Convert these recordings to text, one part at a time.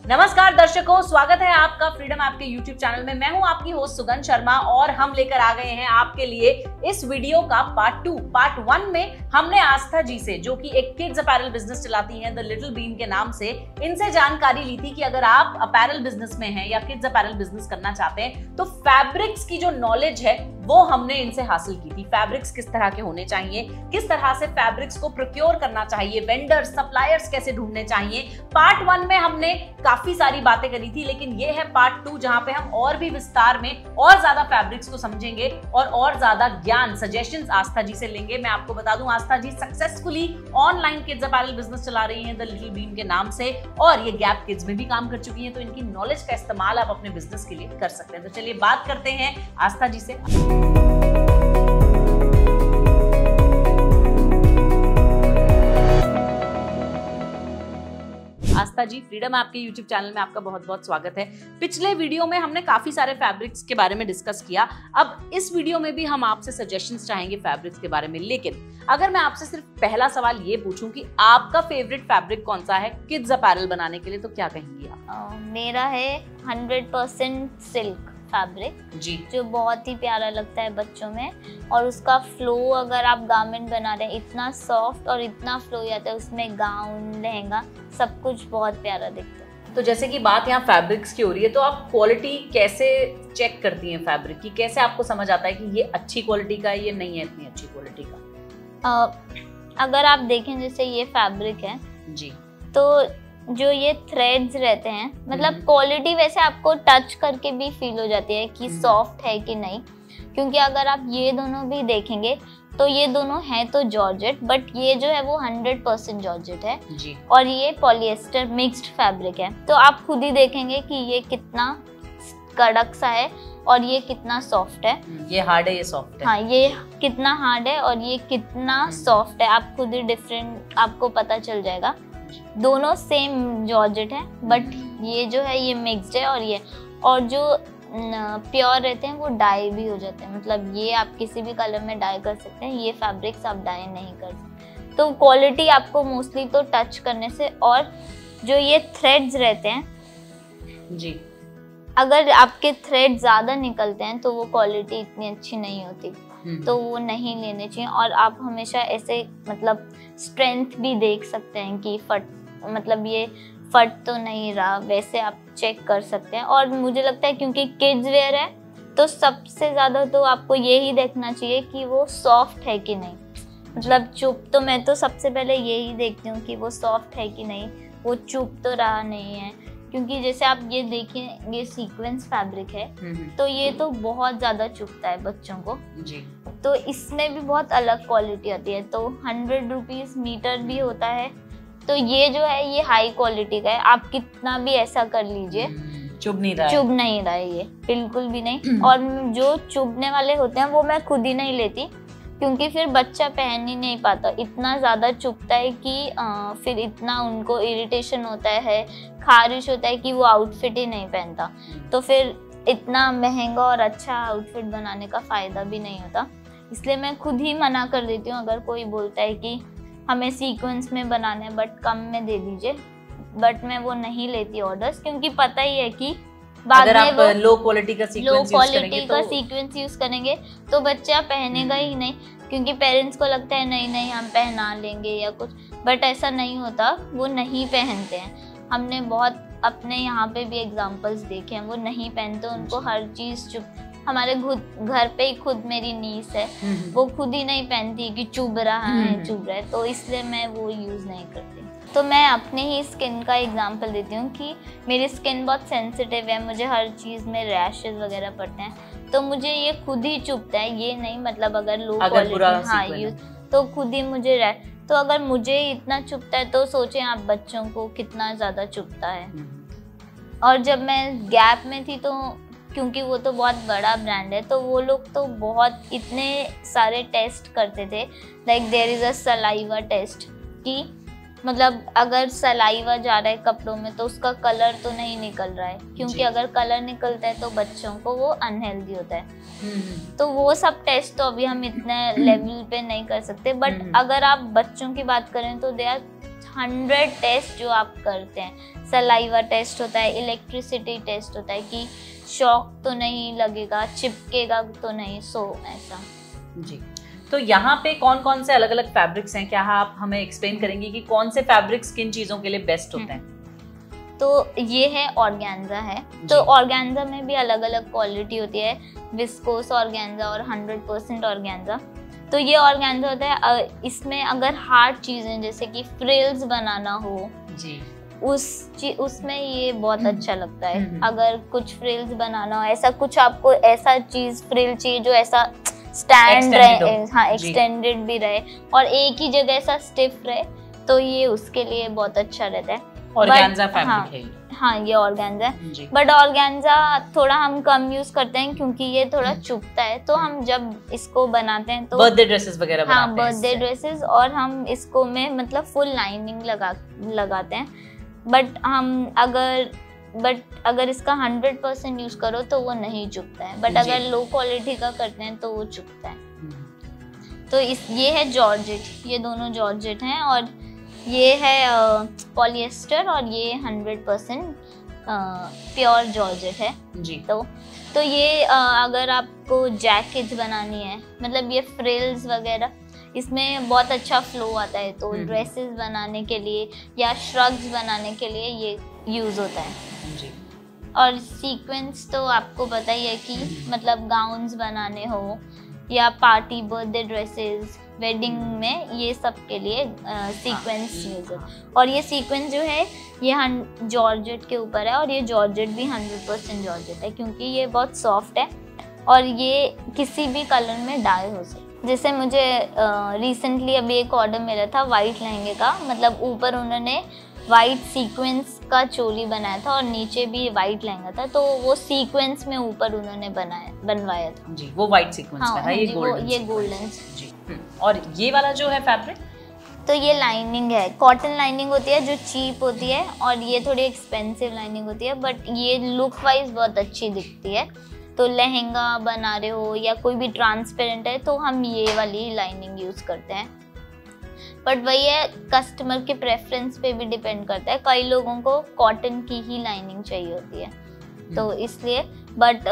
नमस्कार दर्शकों, स्वागत है आपका फ्रीडम ऐप के YouTube चैनल में। मैं हूं आपकी होस्ट सुगंध शर्मा और हम लेकर आ गए हैं आपके लिए इस वीडियो का पार्ट 2। पार्ट 1 में हमने आस्था जी से, जो कि एक किड्स अपैरल बिजनेस चलाती हैं द लिटिल बीन के नाम से, इनसे जानकारी ली थी कि अगर आप अपैरल बिजनेस में हैं या किड्स अपैरल बिजनेस करना चाहते हैं तो फैब्रिक्स की जो नॉलेज है वो हमने इनसे हासिल की थी। फैब्रिक्स किस तरह के होने चाहिए, किस तरह से फैब्रिक्स को प्रोक्योर करना चाहिए, वेंडर्स सप्लायर्स कैसे ढूंढने चाहिए। पार्ट 1 में हमने काफी सारी बातें करी थी, लेकिन ये है पार्ट 2 जहां पे हम और भी विस्तार में और ज्यादा फैब्रिक्स को समझेंगे और ज्यादा ज्ञान सजेशंस आस्था जी से लेंगे। मैं आपको बता दूं, Astha ji successfully online kids apparel business चला रही हैं द लिटिल बीन के नाम से, और ये गैप किड्स में भी काम कर चुकी हैं, तो इनकी नॉलेज का इस्तेमाल आप अपने बिजनेस के लिए कर सकते हैं। तो चलिए बात करते हैं आस्था जी से। आस्था जी, फ्रीडम ऐप के YouTube चैनल में आपका बहुत बहुत स्वागत है। पिछले वीडियो में हमने काफी सारे फैब्रिक्स के बारे में डिस्कस किया। अब इस वीडियो में भी हम आपसे सजेशंस चाहेंगे फैब्रिक्स के बारे में, लेकिन अगर मैं आपसे सिर्फ पहला सवाल ये पूछूं कि आपका फेवरेट फैब्रिक कौन सा है किड्स अपैरल बनाने के लिए, तो क्या कहेंगी आप? मेरा है 100% सिल्क फैब्रिक जी, जो बहुत ही प्यारा लगता है बच्चों में, और उसका फ्लो अगर आप गारमेंट बना रहे हैं इतना सॉफ्ट और इतना फ्लो आता है उसमें, गाउन लहंगा सब कुछ बहुत प्यारा दिखता है। तो जैसे कि बात यहाँ फैब्रिक्स की हो रही है, तो आप क्वालिटी कैसे चेक करती हैं फैब्रिक की? कैसे आपको समझ आता है कि ये अच्छी क्वालिटी का है, ये नहीं है इतनी अच्छी क्वालिटी का? अगर आप देखें जैसे ये फैब्रिक है जी, तो जो ये थ्रेड्स रहते हैं, मतलब क्वालिटी वैसे आपको टच करके भी फील हो जाती है कि सॉफ्ट है कि नहीं, क्योंकि अगर आप ये दोनों भी देखेंगे तो ये दोनों हैं तो जॉर्जेट, बट ये जो है वो 100% जॉर्जेट है जी, और ये पॉलिएस्टर मिक्स्ड फैब्रिक है। तो आप खुद ही देखेंगे कि ये कितना कड़क सा है और ये कितना सॉफ्ट है। ये हार्ड है, ये सॉफ्ट है। हाँ, ये कितना हार्ड है और ये कितना सॉफ्ट है, आप खुद ही डिफरेंट आपको पता चल जाएगा। दोनों सेम जॉर्जेट है, बट ये जो है ये मिक्स्ड है, और जो प्योर रहते हैं वो डाई भी हो जाते हैं, मतलब ये आप किसी भी कलर में डाई कर सकते हैं, ये फैब्रिक्स आप डाई नहीं कर सकते। तो क्वालिटी आपको मोस्टली तो टच करने से, और जो ये थ्रेड्स रहते हैं जी, अगर आपके थ्रेड ज्यादा निकलते हैं तो वो क्वालिटी इतनी अच्छी नहीं होती, तो वो नहीं लेने चाहिए। और आप हमेशा ऐसे मतलब स्ट्रेंथ भी देख सकते हैं कि मतलब ये फट तो नहीं रहा, वैसे आप चेक कर सकते हैं। और मुझे लगता है क्योंकि किड्स वेयर है तो सबसे ज्यादा तो आपको यही देखना चाहिए कि वो सॉफ्ट है कि नहीं, मतलब चुप, तो मैं तो सबसे पहले यही देखती हूँ कि वो सॉफ्ट है कि नहीं, वो चुप तो रहा नहीं है। क्योंकि जैसे आप ये देखें, ये सीक्वेंस फैब्रिक है तो ये तो बहुत ज्यादा चुभता है बच्चों को जी, तो इसमें भी बहुत अलग क्वालिटी आती है। तो 100 रुपीज मीटर भी होता है, तो ये जो है ये हाई क्वालिटी का है, आप कितना भी ऐसा कर लीजिए चुभ नहीं रहा है, ये बिल्कुल भी नहीं। और जो चुभने वाले होते हैं वो मैं खुद ही नहीं लेती, क्योंकि फिर बच्चा पहन ही नहीं पाता, इतना ज़्यादा चुभता है कि फिर इतना उनको इरिटेशन होता है, खारिश होता है कि वो आउटफिट ही नहीं पहनता, तो फिर इतना महंगा और अच्छा आउटफिट बनाने का फ़ायदा भी नहीं होता। इसलिए मैं खुद ही मना कर देती हूँ, अगर कोई बोलता है कि हमें सीक्वेंस में बनाना है बट कम में दे दीजिए, बट मैं वो नहीं लेती ऑर्डर्स, क्योंकि पता ही है कि बाद अगर में आप लो क्वालिटी का सीक्वेंस यूज करेंगे तो बच्चा पहनेगा ही नहीं, क्योंकि पेरेंट्स को लगता है नहीं हम पहना लेंगे या कुछ, बट ऐसा नहीं होता, वो नहीं पहनते हैं। हमने बहुत अपने यहाँ पे भी एग्जांपल्स देखे हैं, वो नहीं पहनते, उनको हर चीज चुभ। हमारे घर पे ही खुद मेरी नीस है, वो खुद ही नहीं पहनती कि चुभ रहा है, तो इसलिए मैं वो यूज नहीं करती। तो मैं अपने ही स्किन का एग्जांपल देती हूँ कि मेरी स्किन बहुत सेंसिटिव है, मुझे हर चीज़ में रैशेस वगैरह पड़ते हैं, तो मुझे ये खुद ही चुभता है, ये नहीं मतलब अगर लो क्वालिटी हाँ यूज तो खुद ही मुझे तो अगर मुझे इतना चुभता है तो सोचें आप बच्चों को कितना ज़्यादा चुभता है। और जब मैं गैप में थी तो क्योंकि वो तो बहुत बड़ा ब्रांड है, तो वो लोग तो बहुत इतने सारे टेस्ट करते थे, like there is a saliva test, कि मतलब अगर सलाइवा जा रहा है कपड़ों में तो उसका कलर तो नहीं निकल रहा है, क्योंकि अगर कलर निकलता है तो बच्चों को वो अनहेल्दी होता है। तो वो सब टेस्ट तो अभी हम इतने लेवल पे नहीं कर सकते, बट अगर आप बच्चों की बात करें तो दे आर 100 टेस्ट जो आप करते हैं, सलाइवा टेस्ट होता है, इलेक्ट्रिसिटी टेस्ट होता है कि शॉक तो नहीं लगेगा, चिपकेगा तो नहीं, सो ऐसा। जी, तो यहाँ पे कौन कौन से अलग अलग फैब्रिक्स हैं, क्या आप हमें एक्सप्लेन करेंगी कि कौन से फैब्रिक्स किन चीजों के लिए बेस्ट होते हैं? तो ये है ऑर्गेन्जा है। तो ऑर्गेन्जा में भी अलग अलग क्वालिटी होती है, विस्कोस ऑर्गेन्जा और 100% ऑर्गेन्जा। तो ये ऑर्गेन्जा होता है, इसमें अगर हार्ड चीजें जैसे कि फ्रिल्स बनाना हो जी, उसमें ये बहुत अच्छा लगता है। अगर कुछ फ्रिल्स बनाना हो, ऐसा कुछ आपको ऐसा चीज फ्रिल चाहिए जो ऐसा स्टैंड रहे, हाँ एक्सटेंडेड भी रहे और एक ही जगह ऐसा स्टिफ रहे, तो ये उसके लिए बहुत अच्छा रहता है। ऑर्गेन्जा फैब्रिक है। हाँ, ये ऑर्गेन्जा है, बट ऑर्गेन्जा थोड़ा हम कम यूज करते हैं क्योंकि ये थोड़ा चुभता है। तो हम जब इसको बनाते हैं तो बर्थडे ड्रेसेस वगैरह बनाते हैं। हाँ, बर्थडे ड्रेसेस, और हम इसको में मतलब फुल लाइनिंग लगाते हैं। बट अगर इसका 100% यूज करो तो वो नहीं चुभता है, बट अगर लो क्वालिटी का करते हैं तो वो चुभता है। तो ये है जॉर्जेट, ये दोनों जॉर्जेट हैं, और ये है पॉलिएस्टर, और ये 100% प्योर जॉर्जेट है जी। तो ये अगर आपको जैकेट बनानी है, मतलब ये फ्रिल्स वगैरह, इसमें बहुत अच्छा फ्लो आता है, तो ड्रेसेस बनाने के लिए या श्रग्स बनाने के लिए ये यूज होता है जी। और सीक्वेंस तो आपको पता ही है कि मतलब गाउन्स बनाने हो या पार्टी, बर्थडे ड्रेसेस, वेडिंग में, ये सब के लिए सीक्वेंस यूज है। और ये सीक्वेंस जो है ये जॉर्जेट के ऊपर है, और ये जॉर्जेट भी 100% जॉर्जेट है क्योंकि ये बहुत सॉफ्ट है और ये किसी भी कलर में डाई हो सकता है। जैसे मुझे रिसेंटली अभी एक ऑर्डर मिला था वाइट लहंगे का, मतलब ऊपर उन्होंने वाइट सीक्वेंस का चोली बनाया था और नीचे भी वाइट लहंगा था, तो वो सीक्वेंस में ऊपर उन्होंने बनवाया था जी। वो वाइट सीक्वेंस का है, ये गोल्डन जी। और ये वाला जो है फैब्रिक, तो ये लाइनिंग है, कॉटन लाइनिंग होती है जो चीप होती है, और ये थोड़ी एक्सपेंसिव लाइनिंग होती है, बट ये लुक वाइज बहुत अच्छी दिखती है। तो लहंगा बना रहे हो या कोई भी ट्रांसपेरेंट है तो हम ये वाली लाइनिंग यूज करते हैं। बट वही है, कस्टमर के प्रेफरेंस पे भी डिपेंड करता है, कई लोगों को कॉटन की ही लाइनिंग चाहिए होती है, तो इसलिए, बट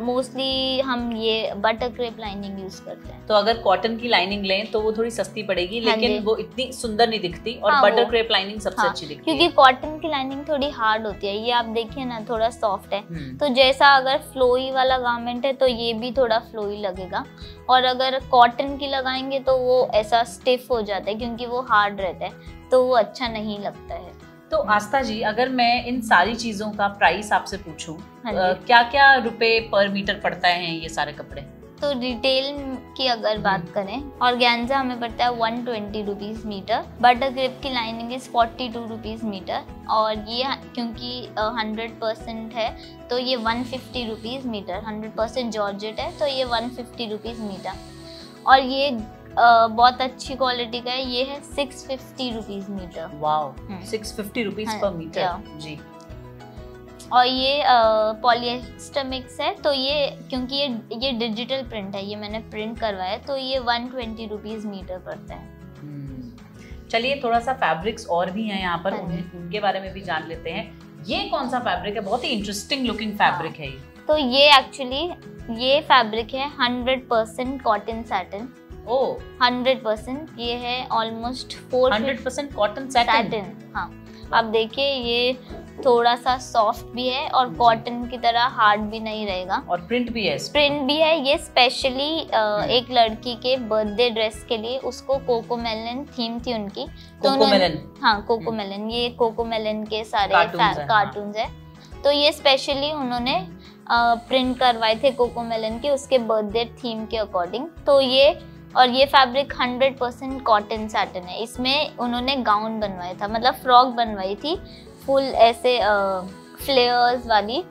मोस्टली हम ये बटर क्रेप लाइनिंग यूज करते हैं। तो अगर कॉटन की लाइनिंग लें तो वो थोड़ी सस्ती पड़ेगी, लेकिन वो इतनी सुंदर नहीं दिखती, और बटर क्रेप लाइनिंग सबसे अच्छी दिखती क्योंकि कॉटन की लाइनिंग थोड़ी हार्ड होती है, ये आप देखिए ना थोड़ा सॉफ्ट है, तो जैसा अगर फ्लोई वाला गारमेंट है तो ये भी थोड़ा फ्लोई लगेगा, और अगर कॉटन की लगाएंगे तो वो ऐसा स्टिफ हो जाता है क्योंकि वो हार्ड रहता है, तो वो अच्छा नहीं लगता है। तो आस्था जी, अगर मैं इन सारी चीजों का प्राइस आपसे पूछूं, क्या क्या रुपए पर मीटर पड़ता है ये सारे कपड़े? तो रिटेल की अगर बात करें, ऑर्गेन्जा हमें पड़ता है 120 रुपीज मीटर, बटर क्रेप की लाइनिंग इज 42 रुपीज मीटर, और ये क्योंकि 100% है तो ये 150 रुपीज मीटर, 100% जॉर्जेट है तो ये 150 रुपीज मीटर, और ये बहुत अच्छी क्वालिटी का है, ये है 650 rupees metre. Wow, 650 rupees per metre जी। और ये पॉलिएस्टर मिक्स है, तो ये क्योंकि ये डिजिटल प्रिंट है, ये मैंने प्रिंट करवाया, तो ये 120 रुपीज मीटर पड़ता है। चलिए, थोड़ा सा फैब्रिक्स और भी हैं यहाँ पर, उनके बारे में भी जान लेते हैं। ये कौन सा फैब्रिक है? बहुत ही इंटरेस्टिंग लुकिंग फैब्रिक है ये। तो ये एक्चुअली ये फैब्रिक है 100% कॉटन सैटिन। 100%, ये है ऑलमोस्ट 100% कॉटन सैटिन। हाँ, आप देखिए ये थोड़ा सा सॉफ्ट भी है और कॉटन की तरह हार्ड भी नहीं रहेगा, और प्रिंट भी है। प्रिंट भी है। ये स्पेशली एक लड़की के बर्थडे ड्रेस के लिए, उसको कोकोमेलन थीम थी उनकी, तो हाँ कोकोमेलन, ये कोकोमेलन के सारे कार्टून्स है, तो ये स्पेशली उन्होंने प्रिंट करवाए थे कोकोमेलन के, उसके बर्थडे थीम के अकॉर्डिंग। तो ये फैब्रिक 100% कॉटन सैटिन है। इसमें उन्होंने गाउन बनवाया था, मतलब फ्रॉक बनवाई थी फुल ऐसे फ्लेयर्स वाली,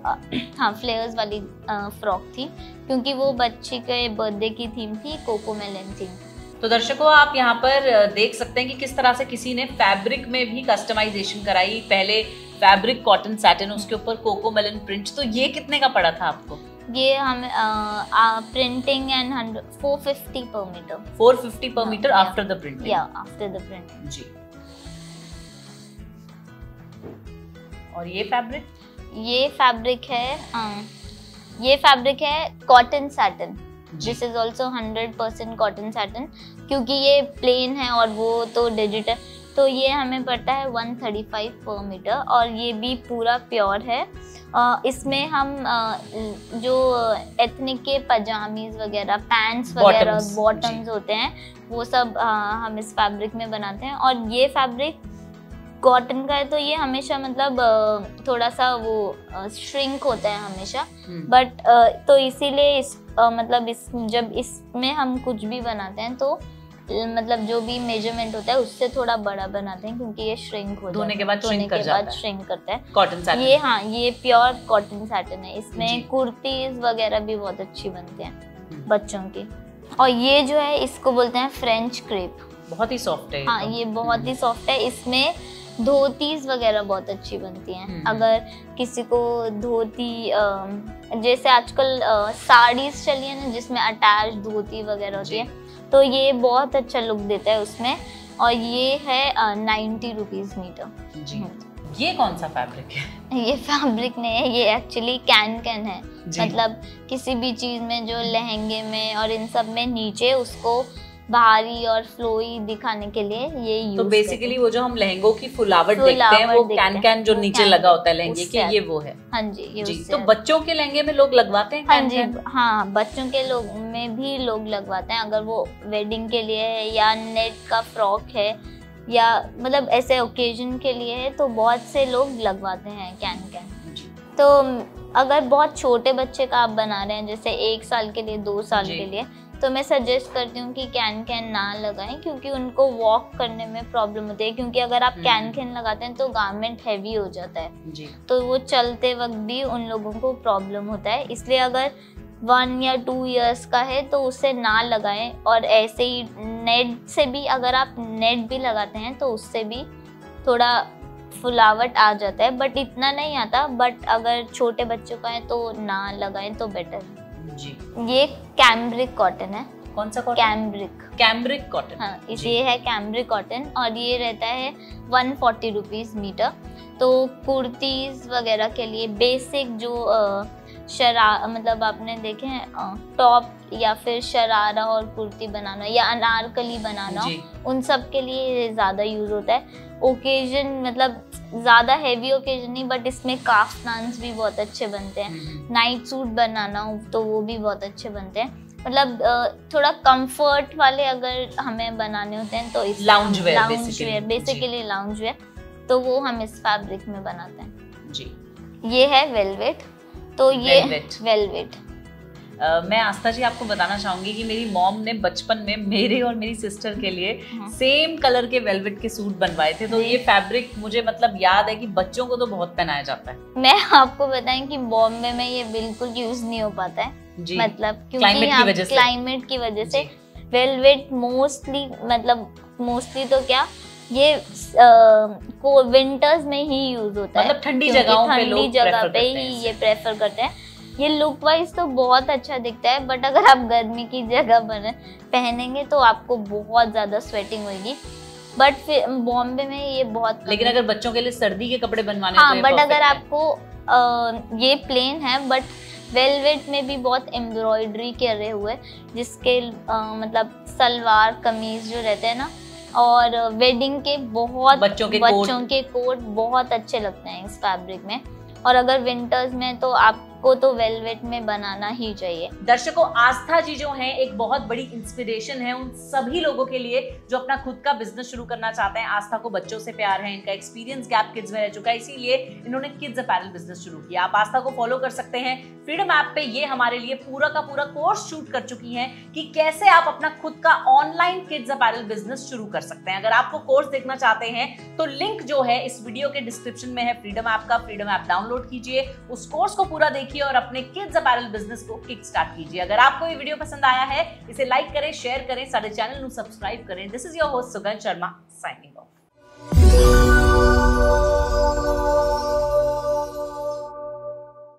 फ्लेयर्स वाली फ्रॉक थी, क्योंकि वो बच्ची के बर्थडे की थीम थी, कोकोमेलन थीम। तो दर्शकों, आप यहाँ पर देख सकते हैं कि किस तरह से किसी ने फैब्रिक में भी कस्टमाइजेशन कराई। पहले फैब्रिक कॉटन सैटिन, उसके ऊपर कोकोमेलन प्रिंट। तो ये कितने का पड़ा था आपको? ये हमें printing and 450 per metre. 450 per metre after the printing. After the printing जी। और ये फैब्रिक? ये फैब्रिक है cotton satin. This is also 100% cotton satin, क्योंकि ये प्लेन है और वो तो डिजिटल, तो ये हमें पड़ता है 135 पर मीटर, और ये भी पूरा प्योर है। इसमें हम जो एथनिक के पजामीज वगैरह, पैंट्स वगैरह, बॉटम्स होते हैं, वो सब हम इस फैब्रिक में बनाते हैं। और ये फैब्रिक कॉटन का है, तो ये हमेशा मतलब थोड़ा सा वो श्रिंक होता है हमेशा, बट तो इसीलिए जब इसमें हम कुछ भी बनाते हैं तो मतलब जो भी मेजरमेंट होता है उससे थोड़ा बड़ा बनाते हैं, क्योंकि ये श्रिंक हो धोने के बाद श्रिंक करता है। कॉटन सैटिन, ये प्योर कॉटन सैटिन है। इसमें कुर्तीज वगैरह भी बहुत अच्छी बनती हैं बच्चों की। और ये जो है इसको बोलते हैं फ्रेंच क्रेप, बहुत ही सॉफ्ट है। हाँ, ये बहुत ही सॉफ्ट है। इसमें धोतीज वगैरह बहुत अच्छी बनती हैं। अगर किसी को धोती, जैसे आजकल साड़ीज चली है ना जिसमें अटैच धोती वगैरह होती है, तो ये बहुत अच्छा लुक देता है उसमें। और ये है 90 रुपीज मीटर। जी। ये कौन सा फैब्रिक है? ये फैब्रिक नहीं है, ये एक्चुअली कैन है। मतलब किसी भी चीज में, जो लहंगे में और इन सब में नीचे उसको भारी और फ्लोई दिखाने के लिए ये यूज। तो बेसिकली वो जो हम लहंगों की फुलावट देखते हैं, वो कैन जो नीचे लगा होता है लहंगे के, ये वो है। हाँ जी, ये जी। तो बच्चों के लहंगे में लोग लगवाते हैं? हाँ जी, हाँ, बच्चों के लोग में भी लोग लगवाते हैं। अगर वो वेडिंग के लिए है या नेट का फ्रॉक है या मतलब ऐसे ओकेजन के लिए है, तो बहुत से लोग लगवाते हैं कैन। तो अगर बहुत छोटे बच्चे का आप बना रहे हैं, जैसे 1 साल के लिए, 2 साल के लिए, तो मैं सजेस्ट करती हूँ कि कैन ना लगाएं, क्योंकि उनको वॉक करने में प्रॉब्लम होती है। क्योंकि अगर आप कैन लगाते हैं तो गारमेंट हैवी हो जाता है जी। तो वो चलते वक्त भी उन लोगों को प्रॉब्लम होता है। इसलिए अगर 1 या 2 इयर्स का है तो उसे ना लगाएं। और ऐसे ही नेट से भी, अगर आप नेट भी लगाते हैं तो उससे भी थोड़ा फुलावट आ जाता है, बट इतना नहीं आता। बट अगर छोटे बच्चों का है तो ना लगाएं तो बेटर जी। ये कैम्ब्रिक कॉटन है। कौन सा कॉटन? Cambric cotton. हाँ, ये है कैम्ब्रिक कॉटन, और ये रहता है 140 रुपीज मीटर। तो कुर्तीज वगैरह के लिए बेसिक जो मतलब आपने देखे हैं टॉप या फिर शरारा और कुर्ती बनाना या अनारकली बनाना, उन सब के लिए ज़्यादा यूज होता है। ओकेजन मतलब ज़्यादा हैवी ओकेजन नहीं, बट इसमें काफ्तान्स भी बहुत अच्छे बनते हैं। नाइट सूट बनाना हो तो वो भी बहुत अच्छे बनते हैं। मतलब थोड़ा कंफर्ट वाले अगर हमें बनाने होते हैं तो इस lounge where basically lounge where, तो वो हम इस फैब्रिक में बनाते हैं जी। ये है वेलवेट। तो ये वेलवेट मैं आस्था जी आपको बताना चाहूंगी कि मेरी मॉम ने बचपन में मेरे और मेरी सिस्टर के लिए सेम कलर के वेलवेट के सूट बनवाए थे। तो ये फैब्रिक मुझे मतलब याद है कि बच्चों को तो बहुत पहनाया जाता है। मैं आपको बताएं कि बॉम्बे में ये बिल्कुल यूज नहीं हो पाता है जी। मतलब क्योंकि क्लाइमेट की वजह से वेलवेट मोस्टली तो क्या ये विंटर्स में ही यूज होता है। मतलब ठंडी जगह पे ही ये प्रेफर करते हैं। ये लुक वाइज तो बहुत अच्छा दिखता है, बट अगर आप गर्मी की जगह पहनेंगे तो आपको बहुत ज्यादा स्वेटिंग होगी। बट फिर बॉम्बे में ये बहुत, लेकिन अगर बच्चों के लिए सर्दी के कपड़े बनवाने हाँ, बट अगर आपको ये प्लेन है, बट वेलवेट में भी बहुत एम्ब्रॉयडरी करे हुए, जिसके मतलब सलवार कमीज जो रहते हैं ना, और वेडिंग के बहुत बच्चों के कोट बहुत अच्छे लगते हैं इस फैब्रिक में। और अगर विंटर्स में तो आपको तो वेलवेट में बनाना ही चाहिए। दर्शकों, आस्था जी जो हैं एक बहुत बड़ी इंस्पिरेशन है उन सभी लोगों के लिए जो अपना खुद का बिजनेस शुरू करना चाहते हैं। आस्था को बच्चों से प्यार है, इनका एक्सपीरियंस गैप किड्स में रह चुका है, इसीलिए इन्होंने किड्स अपैरल बिजनेस शुरू किया। आप आस्था को फॉलो कर सकते हैं फ्रीडम ऐप पे। ये हमारे लिए पूरा का पूरा कोर्स शूट कर चुकी हैं कि कैसे आप अपना खुद का ऑनलाइन किड्स अपैरल बिजनेस शुरू कर सकते हैं। अगर आपको कोर्स देखना चाहते हैं तो लिंक जो है इस वीडियो के डिस्क्रिप्शन में है फ्रीडम ऐप का। फ्रीडम ऐप डाउनलोड कीजिए, उस कोर्स को पूरा देखिए और अपने किड्स अपैरल बिजनेस को किक स्टार्ट कीजिए। अगर आपको ये वीडियो पसंद आया है, इसे लाइक करें, शेयर करें, सारे चैनल को सब्सक्राइब करें। दिस इज योर होस्ट सुगंध शर्मा साइनिंग ऑफ।